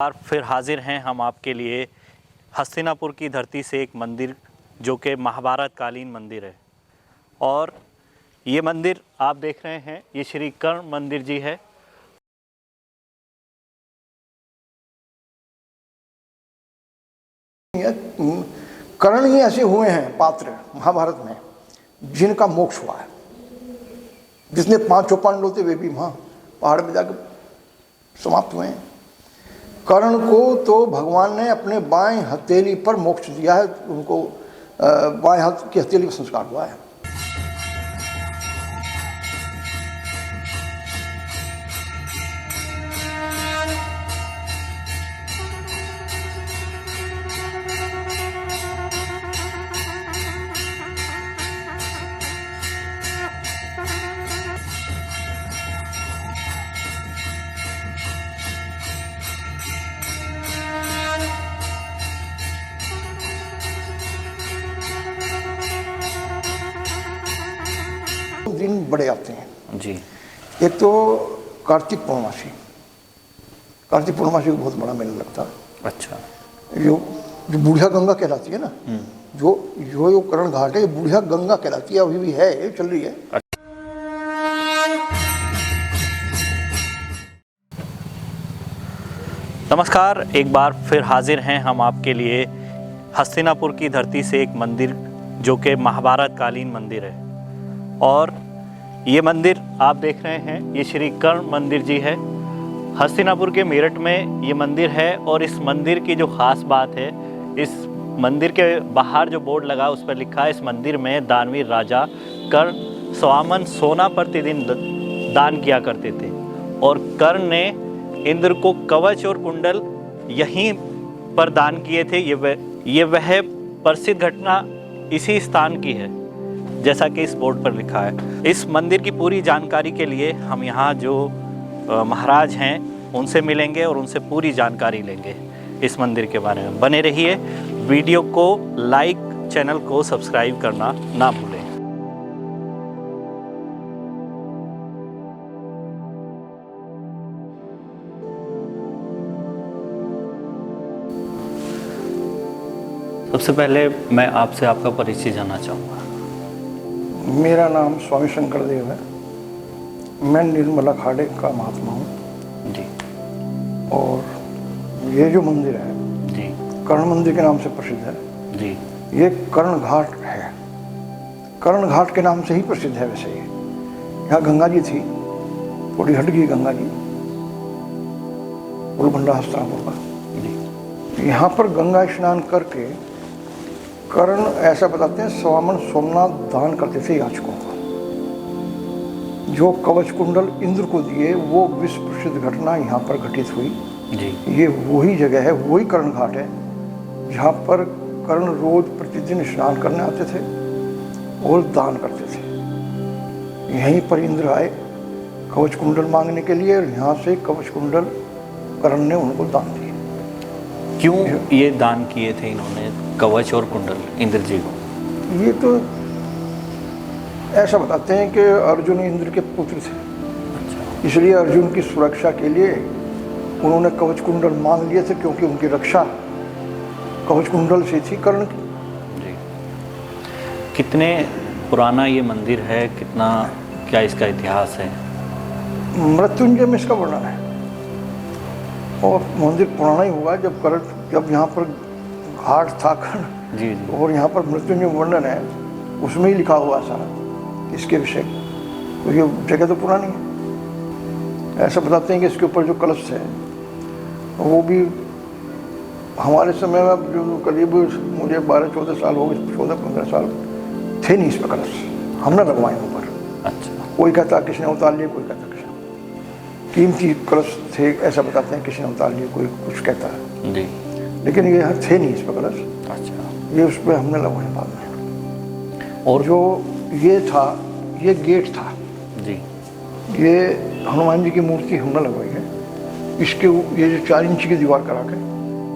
बार फिर हाजिर हैं हम आपके लिए हस्तिनापुर की धरती से एक मंदिर जो कि महाभारत कालीन मंदिर है। और ये मंदिर आप देख रहे हैं, ये श्री कर्ण मंदिर जी है। कर्ण ही ऐसे हुए हैं पात्र महाभारत में जिनका मोक्ष हुआ है। जिसने पांचों पांडव थे वे भी वहाँ पहाड़ में जाकर समाप्त हुए हैं। कर्ण को तो भगवान ने अपने बाएं हथेली पर मोक्ष दिया है, उनको बाएं हाथ की हथेली पर संस्कार हुआ है। दिन बड़े आते हैं जी। एक तो कार्तिक पूर्णमासी को बहुत बड़ा मेला लगता है। अच्छा। जो बूढ़िया गंगा कहलाती है ना, जो कर्ण घाट है, बूढ़िया गंगा कहलाती है, अभी भी है, चल रही है। नमस्कार, एक बार फिर हाजिर हैं हम आपके लिए हस्तिनापुर की धरती से एक मंदिर जो कि महाभारत कालीन मंदिर है। और ये मंदिर आप देख रहे हैं, ये श्री कर्ण मंदिर जी है। हस्तिनापुर के मेरठ में ये मंदिर है। और इस मंदिर की जो ख़ास बात है, इस मंदिर के बाहर जो बोर्ड लगा उस पर लिखा है, इस मंदिर में दानवीर राजा कर्ण स्वामन सोना प्रतिदिन दान किया करते थे। और कर्ण ने इंद्र को कवच और कुंडल यहीं पर दान किए थे। ये वह प्रसिद्ध घटना इसी स्थान की है, जैसा कि इस बोर्ड पर लिखा है। इस मंदिर की पूरी जानकारी के लिए हम यहाँ जो महाराज हैं उनसे मिलेंगे और उनसे पूरी जानकारी लेंगे इस मंदिर के बारे में। बने रहिए, वीडियो को लाइक, चैनल को सब्सक्राइब करना ना भूलें। सबसे पहले मैं आपसे आपका परिचय जानना चाहूँगा। मेरा नाम स्वामी शंकर देव है। मैं निर्मला खाड़े का महात्मा हूँ जी। और ये जो मंदिर है जी, कर्ण मंदिर के नाम से प्रसिद्ध है जी। ये कर्ण घाट है। कर्ण घाट के नाम से ही प्रसिद्ध है। वैसे ये यहाँ गंगा जी थी, थोड़ी हट गई गंगा जी, उलभंडा हस्तिनापुर का। यहाँ पर गंगा स्नान करके कर्ण, ऐसा बताते हैं, स्वामन सोमनाथ दान करते थे याचकों को। जो कवच कुंडल इंद्र को दिए वो विश्व प्रसिद्ध घटना यहाँ पर घटित हुई जी। ये वही जगह है, वही कर्ण घाट है जहाँ पर कर्ण रोज प्रतिदिन स्नान करने आते थे और दान करते थे। यहीं पर इंद्र आए कवच कुंडल मांगने के लिए, और यहाँ से कवच कुंडल कर्ण ने उनको दान दिए। क्यों ये दान किए थे इन्होंने कवच और कुंडल इंद्र जी को? ये तो ऐसा बताते हैं कि अर्जुन इंद्र के पुत्र थे। अच्छा। इसलिए अर्जुन की सुरक्षा के लिए उन्होंने कवच कुंडल मांग लिए थे, क्योंकि उनकी रक्षा कवच कुंडल से थी कर्ण की। जी। कितने पुराना ये मंदिर है, कितना क्या इसका इतिहास है? मृत्युंजय में इसका वर्णन है। और मंदिर पुराना ही हुआ जब यहाँ पर घाट था कर्ण जी जी। और यहाँ पर मृत्युंजय वर्णन है, उसमें ही लिखा हुआ सारा इसके विषय। तो ये जगह तो पुरानी है। ऐसा बताते हैं कि इसके ऊपर जो कलश है वो भी हमारे समय में जो करीब मुझे 12-14 साल हो गए, 14-15 साल थे नहीं इस पर कलश, हमने लगवाए ऊपर। अच्छा। कोई कहता किसी ने उतार लिए, कोई कहता किसी कीमती कलश थे, ऐसा बताते हैं, किसी ने उतार लिए, कोई कुछ कहता है जी। लेकिन ये यहाँ थे नहीं इस पर कलश। अच्छा। ये उस पर हमने लगवाए बाद में। और जो ये था, ये गेट था जी। ये हनुमान जी की मूर्ति हमने लगवाई है। इसके ये जो 4 इंच की दीवार करा के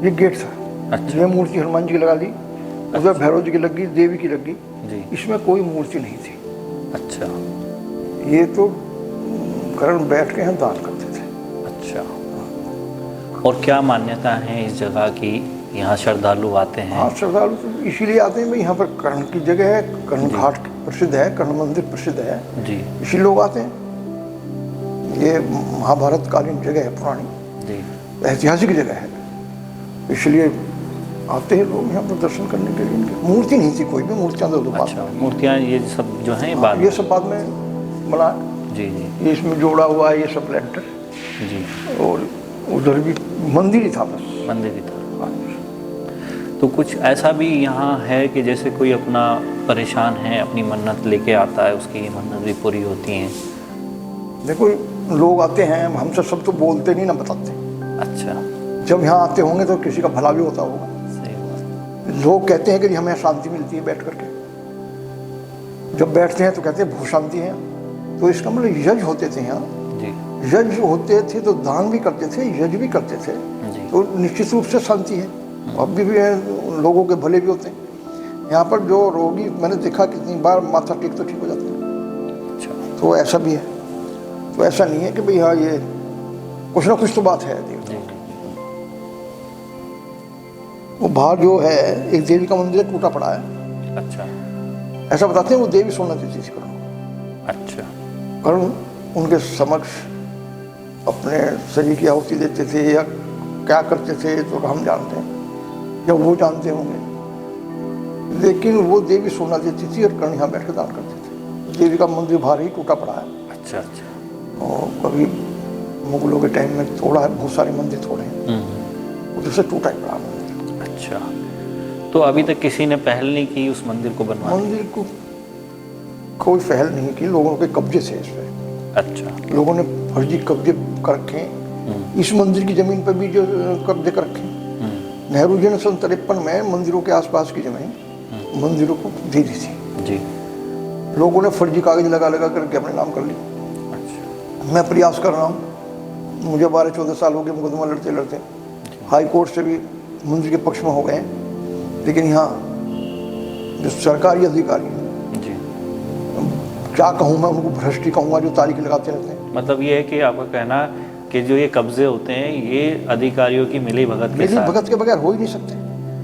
ये गेट था। अच्छा। ये मूर्ति हनुमान जी की लगा दी, उधर भैरव जी की लग गई, देवी की लग गई जी। इसमें कोई मूर्ति नहीं थी। अच्छा। ये तो कर्ण बैठ के यहाँ दान करते थे। अच्छा। और क्या मान्यता है इस जगह की, यहाँ श्रद्धालु आते हैं? हाँ, श्रद्धालु तो इसीलिए आते हैं भाई, यहाँ पर कर्ण की जगह है, कर्ण घाट प्रसिद्ध है, कर्ण मंदिर प्रसिद्ध है, जी इसीलिए लोग आते हैं। ये महाभारत कालीन जगह है, पुरानी जी। ऐतिहासिक जगह है, इसलिए आते हैं लोग यहाँ पर दर्शन करने के लिए। इनकी मूर्ति नहीं थी, कोई भी मूर्तियाँ तो बाद अच्छा, मूर्तियाँ ये सब जो हैं बाद ये सब बाद में बना, जी जी ये इसमें जोड़ा हुआ है, ये सब लेंटर, जी। और उधर भी मंदिर ही था बस। मंदिर ही था। हाँ। तो कुछ ऐसा भी यहाँ है कि जैसे कोई अपना परेशान है, अपनी मन्नत लेके आता है, उसकी मन्नत भी पूरी होती हैं? देखो, लोग आते हैं, हमसे सब तो बोलते नहीं ना, बताते। अच्छा, जब यहाँ आते होंगे तो किसी का भला भी होता होगा। सही बात। लोग कहते हैं कि हमें शांति मिलती है बैठ करके, जब बैठते हैं तो कहते हैं भू शांति है। तो इसका मतलब यज्ञ होते थे यहाँ, जी यज्ञ होते थे तो दान भी करते थे, यज्ञ भी करते थे, जी। तो निश्चित रूप से शांति है। अब भी लोगों के भले भी होते हैं। यहाँ पर जो रोगी मैंने देखा कितनी बार माथा टेक तो ठीक हो जाते हैं। अच्छा, तो ऐसा भी है, तो ऐसा नहीं है कि भाई हाँ ये कुछ ना कुछ तो बात है। जी वो बाहर जो है एक देवी का मंदिर टूटा पड़ा है, अच्छा ऐसा बताते हैं वो देवी सोना देती थी कर्ण। अच्छा कर्ण उनके समक्ष अपने शरीर की आहुति देते थे या क्या करते थे तो हम जानते हैं या वो जानते होंगे, लेकिन वो देवी सोना देती थी और कर्ण यहाँ बैठ कर दान करते थे। देवी का मंदिर बाहर ही टूटा पड़ा है। अच्छा अच्छा। और कभी मुगलों के टाइम में तोड़ा है, बहुत सारे मंदिर तोड़े हैं, उधर से टूटा ही पड़ा मंदिर। अच्छा, तो अभी तक किसी ने पहल नहीं की उस मंदिर को बनवाने? मंदिर को कोई पहल नहीं की, लोगों के कब्जे थे इस पर। अच्छा, लोगों ने फर्जी कब्जे कर रखे हैं। इस मंदिर की जमीन पर भी जो कब्जे कर रखे हैं। नेहरू जी ने सन 53 में मंदिरों के आसपास की जमीन मंदिरों को दे दी थी जी। लोगों ने फर्जी कागज लगा लगा करके अपने नाम कर ली। अच्छा, मैं प्रयास कर रहा हूँ, मुझे 12-14 साल हो गए मुकदमा लड़ते लड़ते, हाई कोर्ट से भी मंदिर के पक्ष में हो गए, लेकिन यहाँ जो सरकारी अधिकारी हैं, जी। क्या कहूँ मैं उनको, भ्रष्ट ही कहूँगा, जो तारीख लगाते रहते हैं। मतलब ये है कि आपका कहना कि जो ये कब्जे होते हैं ये अधिकारियों की मिली भगत के मिली साथ? भगत के बगैर हो ही नहीं सकते।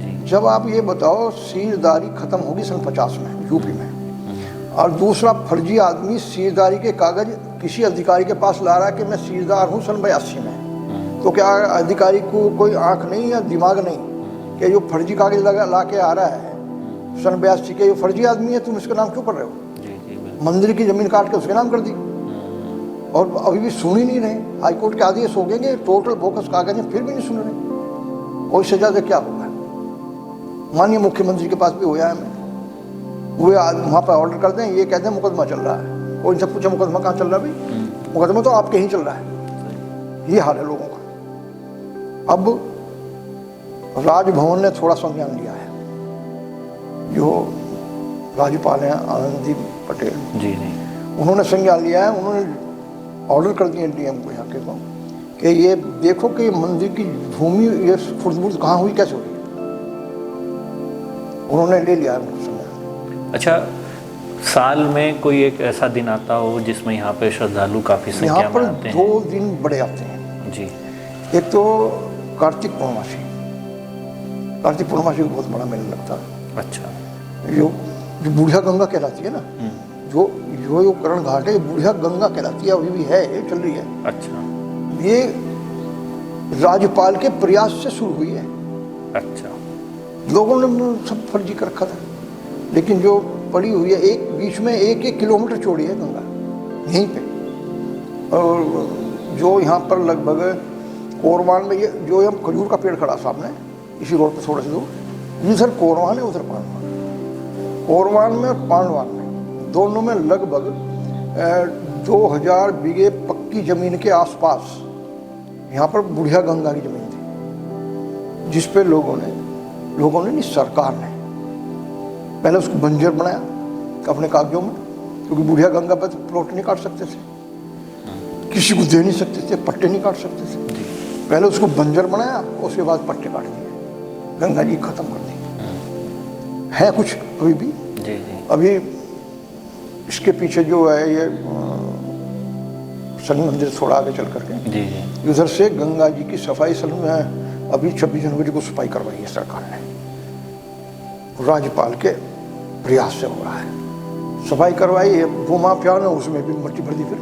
जी। जब आप ये बताओ, सीरदारी खत्म होगी सन 50 में यूपी में, और दूसरा फर्जी आदमी सीरदारी के कागज किसी अधिकारी के पास ला रहा है कि मैं सीरदार हूँ सन 82 में, तो क्या अधिकारी को कोई आंख नहीं या दिमाग नहीं कि जो फर्जी कागज ला के आ रहा है सन 82 के, ये फर्जी आदमी है, तुम इसका नाम क्यों कर रहे हो? जी जी। मंदिर की जमीन काट के उसके नाम कर दी, और अभी भी सुन ही नहीं रहे। हाईकोर्ट के आदेश हो गए, टोटल बोकस कागज है, फिर भी नहीं सुन रहे। कोई सजा से क्या होगा? माननीय मुख्यमंत्री के पास भी होया है, मैं वो वहाँ पर ऑर्डर कर दें, ये कहते हैं मुकदमा चल रहा है, और इनसे पूछा मुकदमा कहाँ चल रहा है भाई? मुकदमा तो आपके ही चल रहा है। ये हाल है लोगों का। अब राजभवन ने थोड़ा संज्ञान लिया है, जो राज्यपाल हैं आनंदी पटेल जी जी। उन्होंने संज्ञान लिया है। उन्होंने ऑर्डर कर दिए डीएम को, यहाँ के को, कि ये देखो कि मंदिर की भूमि ये खुर्द-बुर्द कहाँ हुई, कैसे हुई। उन्होंने ले लिया है उनको संज्ञान। अच्छा, साल में कोई एक ऐसा दिन आता हो जिसमें यहाँ पे श्रद्धालु काफ़ी संख्या यहाँ पर में आते हैं? 2 दिन बड़े आते हैं जी। एक तो कार्तिक पूर्णमासी, कार्तिक पूर्णमासी को बहुत बड़ा मेला लगता है। अच्छा। जो बूढ़िया गंगा कहलाती है ना, जो कर्ण घाट है, बूढ़िया गंगा कहलाती है, अभी भी है, ये चल रही है। अच्छा ये राज्यपाल के प्रयास से शुरू हुई है। अच्छा। लोगों ने सब फर्जी कर रखा था, लेकिन जो पड़ी हुई है, एक बीच में 1-1 किलोमीटर चौड़ी है गंगा यहीं पे। और जो यहाँ पर लगभग कोरवान में, ये जो हम खजूर का पेड़ खड़ा सामने इसी रोड पर थोड़ा सा दूर, इधर कोरवान है, उधर पांडवान। कोरवान में और पांडवान में दोनों में लगभग 2000 बीघे पक्की जमीन के आसपास यहाँ पर बुढ़िया गंगा की जमीन थी, जिस पे लोगों ने नहीं, सरकार ने पहले उसको बंजर बनाया अपने कागजों में, क्योंकि बुढ़िया गंगा पर तो प्लॉट नहीं काट सकते थे, किसी को दे नहीं सकते थे, पट्टे नहीं काट सकते थे। पहले उसको बंजर बनाया, उसके बाद पट्टे काट दिए, गंगा जी खत्म कर दी। है कुछ अभी भी जी जी। अभी इसके पीछे जो है ये शनि मंदिर थोड़ा आगे चल करके जी जी। उधर से गंगा जी की सफाई अभी 26 जनवरी को सफाई करवाई है सरकार ने, राज्यपाल के प्रयास से हो रहा है। सफाई करवाई है, वो माफिया ने उसमें भी मिट्टी भर दी। फिर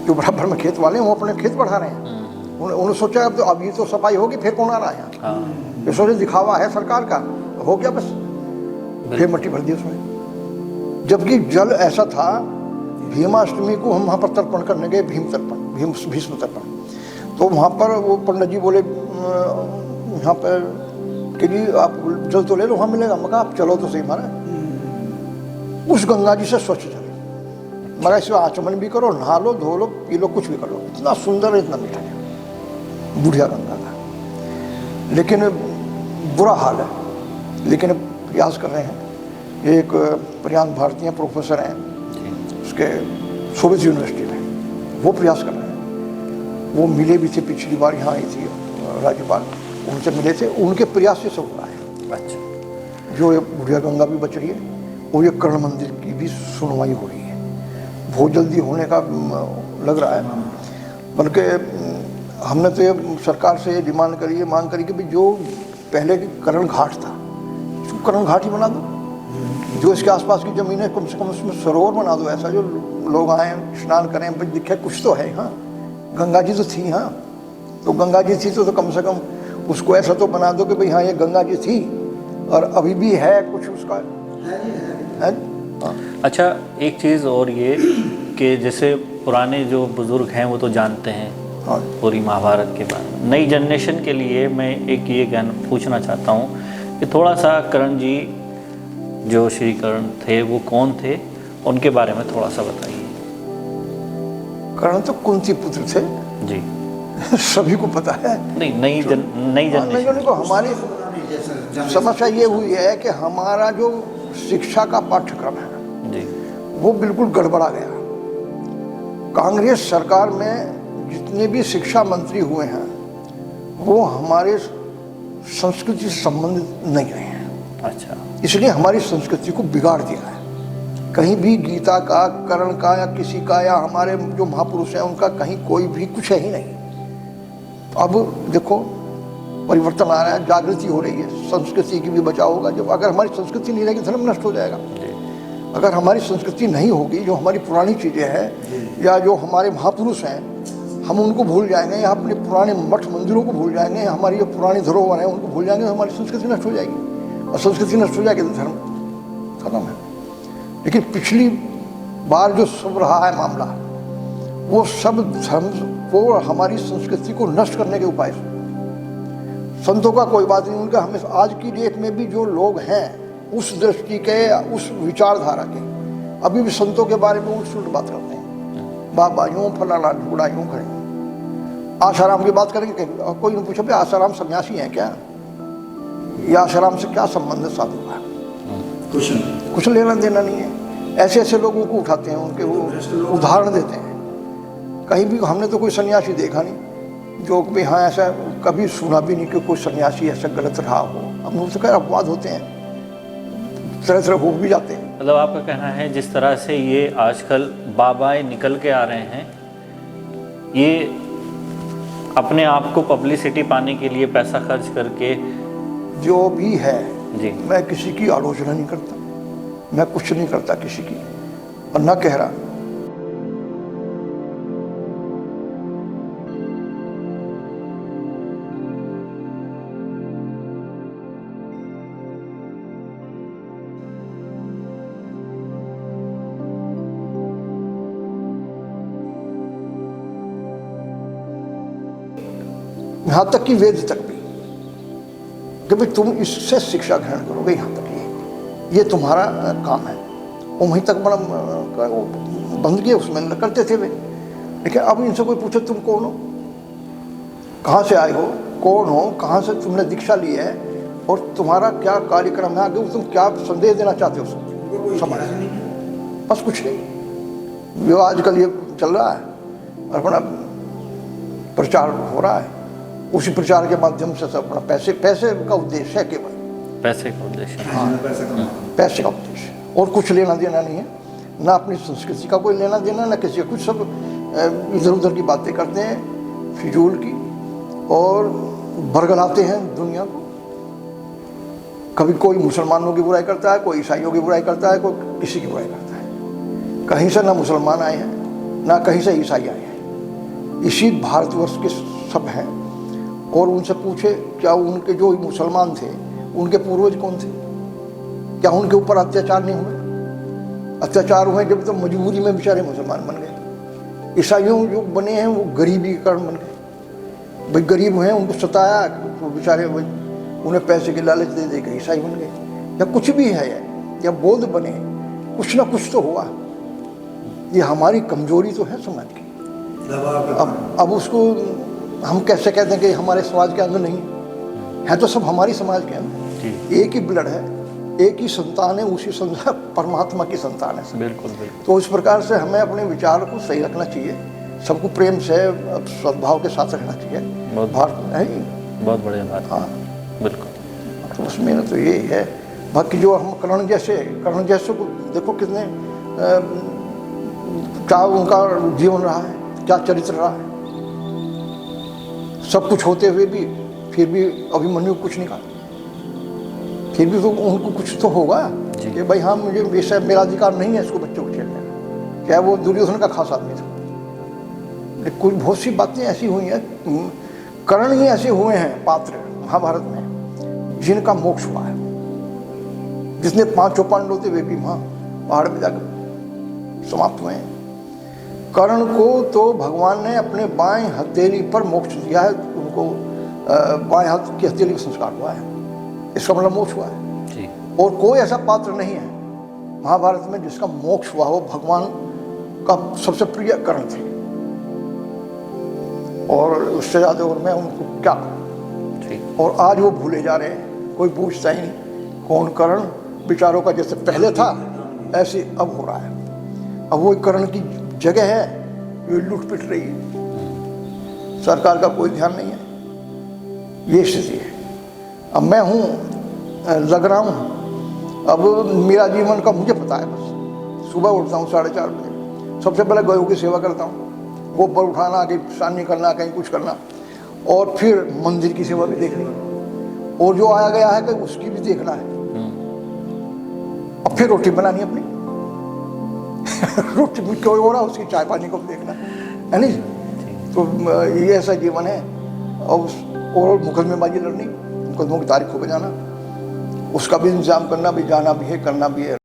जो बराबर में खेत वाले हैं वो अपने खेत बढ़ा रहे हैं। उन्होंने सोचा अब ये तो सफाई होगी, फिर कौन आ रहा है यहाँ, ये सोचे दिखावा है सरकार का, हो गया बस, फिर मिट्टी भर दी उसमें। जबकि जल ऐसा था, भीमाष्टमी को हम वहाँ पर तर्पण करने गए, भीष्म तर्पण, तो वहाँ पर वो पंडित जी बोले यहाँ पर कि जी आप जल तो ले लो, वहाँ मिलेगा। मैं कहा आप चलो तो सही महाराज, उस गंगा जी से स्वच्छ जल, मगर इसमें आचमन भी करो, नहा लो, धो लो, पी लो, कुछ भी कर लो, इतना सुंदर, इतना मीठा है बुढ़िया गंगा का। लेकिन बुरा हाल है, लेकिन प्रयास कर रहे हैं। एक प्रयान भारतीय प्रोफेसर हैं उसके सोवियत यूनिवर्सिटी में, वो प्रयास कर रहे हैं। वो मिले भी थे, पिछली बार यहाँ आई थी राज्यपाल, उनसे मिले थे, उनके प्रयास से सब हो रहा है। अच्छा, जो ये बुढ़िया गंगा भी बच रही है और ये कर्ण मंदिर की भी सुनवाई हो रही है, बहुत जल्दी होने का लग रहा है। बल्कि हमने तो ये सरकार से डिमांड करी है, मांग करी कि भाई जो पहले कर्ण घाट था उसको कर्ण घाट ही बना दो, जो इसके आसपास की ज़मीन है कम से कम उसमें सरोवर बना दो, ऐसा जो लोग आए स्नान करें, भाई दिखे कुछ तो है। हाँ, गंगा जी तो थी, हाँ, तो गंगा जी थी तो कम से कम उसको ऐसा तो बना दो कि भाई हाँ ये गंगा जी थी और अभी भी है कुछ उसका है। हाँ। अच्छा, एक चीज़ और ये कि जैसे पुराने जो बुज़ुर्ग हैं वो तो जानते हैं हाँ। पूरी महाभारत के बारे में, नई जनरेशन के लिए मैं एक ये ज्ञान पूछना चाहता हूँ कि थोड़ा सा कर्ण जी, जो श्री कर्ण थे वो कौन थे, उनके बारे में थोड़ा सा बताइए। कर्ण तो कुंती पुत्र थे जी। सभी को पता है। नहीं, नई जनरेशन को हमारी समस्या ये हुई है कि हमारा जो शिक्षा का पाठ्यक्रम है जी, वो बिल्कुल गड़बड़ा गया। कांग्रेस सरकार में जितने भी शिक्षा मंत्री हुए हैं वो हमारे संस्कृति से संबंधित नहीं रहे हैं। अच्छा, इसलिए इसलिए हमारी संस्कृति को बिगाड़ दिया है। कहीं भी गीता का, कर्ण का या किसी का या हमारे जो महापुरुष हैं उनका कहीं कोई भी कुछ है ही नहीं। अब देखो परिवर्तन आ रहा है, जागृति हो रही है, संस्कृति की भी बचाव होगा। जब अगर हमारी संस्कृति नहीं रहेगी धर्म नष्ट हो जाएगा। अगर हमारी संस्कृति नहीं होगी, जो हमारी पुरानी चीज़ें हैं या जो हमारे महापुरुष हैं हम उनको भूल जाएंगे, या अपने पुराने मठ मंदिरों को भूल जाएंगे, हमारी जो पुरानी धरोहर है उनको भूल जाएंगे, तो हमारी संस्कृति नष्ट हो जाएगी। और संस्कृति नष्ट हो जाएगी तो धर्म खत्म है। लेकिन पिछली बार जो सब रहा है मामला, वो सब धर्म को, हमारी संस्कृति को नष्ट करने के उपाय। संतों का कोई बात नहीं, उनका हमें आज की डेट में भी जो लोग हैं उस दृष्टि के, उस विचारधारा के, अभी भी संतों के बारे में उल्ट बात करते हैं। बाबा यूँ फलाना ढूंढा यूँ खड़े। आसाराम की बात करेंगे, कोई ने पूछा भाई आसाराम सन्यासी हैं क्या, या आसाराम से क्या संबंध है साधु का? कुछ लेना देना नहीं है। ऐसे ऐसे लोगों को उठाते हैं, उनके वो उदाहरण देते हैं। कहीं भी हमने तो कोई सन्यासी देखा नहीं जो भी हाँ ऐसा कभी सुना भी नहीं कि कोई सन्यासी ऐसा गलत रहा हो। हम उससे कह अपवाद होते हैं, तरह तरह हो भी जाते हैं। मतलब आपका कहना है जिस तरह से ये आजकल बाबाएं निकल के आ रहे हैं, ये अपने आप को पब्लिसिटी पाने के लिए पैसा खर्च करके जो भी है जी, मैं किसी की आलोचना नहीं करता, मैं कुछ नहीं करता किसी की, और न कह रहा। यहाँ तक कि वेद तक भी कि भाई तुम इससे शिक्षा ग्रहण करोगे, यहाँ तक ये तुम्हारा काम है। वो वहीं तक बड़ा बंद किया, उसमें करते थे वे। लेकिन अब इनसे कोई पूछे तुम कौन हो, कहाँ से आए हो, कौन हो, कहाँ से तुमने दीक्षा ली है और तुम्हारा क्या कार्यक्रम है, आगे तुम क्या संदेश देना चाहते हो समाज, बस कुछ नहीं। जो आजकल ये चल रहा है और अपना प्रचार हो रहा है, उसी प्रचार के माध्यम से सब अपना पैसे का उद्देश्य है, केवल पैसे का उद्देश्य। हाँ, पैसे का उद्देश्य, और कुछ लेना देना नहीं है, ना अपनी संस्कृति का कोई लेना देना, ना किसी का कुछ। सब इधर उधर की बातें करते हैं फिजूल की, और बरगलाते हैं दुनिया को। कभी कोई मुसलमानों की बुराई करता है, कोई ईसाइयों की बुराई करता है, कोई किसी की बुराई करता है। कहीं से ना मुसलमान आए हैं, ना कहीं से ईसाई आए हैं, इसी भारतवर्ष के सब हैं। और उनसे पूछे क्या उनके जो मुसलमान थे उनके पूर्वज कौन थे? क्या उनके ऊपर अत्याचार नहीं हुए? अत्याचार हुए जब तो मजबूरी में बेचारे मुसलमान बन गए। ईसाइयों जो बने हैं वो गरीबी के कारण बन गए। भाई गरीब हैं, उनको सताया तो बेचारे उन्हें पैसे के लालच दे दे के ईसाई बन गए। या कुछ भी है या बौद्ध बने, कुछ ना कुछ तो हुआ। ये हमारी कमजोरी तो है समाज की। अब उसको हम कैसे कहते हैं कि हमारे समाज के अंदर नहीं है? तो सब हमारी समाज के अंदर, एक ही ब्लड है, एक ही संतान है, उसी संतान परमात्मा की संतान है। बिल्कुल बिल्कुल। तो इस प्रकार से हमें अपने विचार को सही रखना चाहिए, सबको प्रेम से सद्भाव के साथ रखना चाहिए। भारत है ही बहुत बढ़िया बात। हाँ बिल्कुल। तो उसमें तो यही है। बाकी जो हम कर्ण जैसे को देखो कितने क्या उनका जीवन रहा है, क्या चरित्र रहा है। सब कुछ होते हुए भी फिर भी अभिमन्यु कुछ नहीं कहा, फिर भी तो उनको कुछ तो होगा कि भाई हाँ मुझे वैसा मेरा अधिकार नहीं है इसको बच्चों को छेड़ने का। क्या वो दुर्योधन का खास आदमी था? लेकिन कुछ बहुत सी बातें ऐसी हुई हैं, कर्ण ही ऐसे हुए हैं पात्र महाभारत में जिनका मोक्ष हुआ है। जिसने 5 पांडव थे वे भी वहाँ पहाड़ में जाकर समाप्त हुए हैं। कर्ण को तो भगवान ने अपने बाएं हथेली पर मोक्ष दिया है, उनको बाएं हाथ की हथेली का संस्कार हुआ है, इसका मतलब मोक्ष हुआ है जी। और कोई ऐसा पात्र नहीं है महाभारत में जिसका मोक्ष हुआ हो। भगवान का सबसे प्रिय कर्ण थे, और उससे ज़्यादा और मैं उनको क्या कहूँ। और आज वो भूले जा रहे हैं, कोई पूछता ही नहीं कौन कर्ण। विचारों का जैसे पहले था ऐसे अब हो रहा है। अब वो कर्ण की जगह है ये लूट पिट रही है, सरकार का कोई ध्यान नहीं है, ये स्थिति है। अब मैं हूँ लग रहा हूँ, अब मेरा जीवन का मुझे पता है। बस सुबह उठता हूँ 4:30 बजे, सबसे पहले गौ की सेवा करता हूँ, गोबर उठाना, कहीं सानी करना, कहीं कुछ करना, और फिर मंदिर की सेवा भी देखनी, और जो आया गया है कि उसकी भी देखना है। अब फिर रोटी बनानी अपनी रोटी में कोई हो रहा है उसकी चाय पानी को भी देखना है नहीं। तो ये ऐसा जीवन है। और मुकदमेबाजी लड़नी, मुकदमों की तारीख को बजाना, उसका भी इंतजाम करना, भी जाना भी है, करना भी है।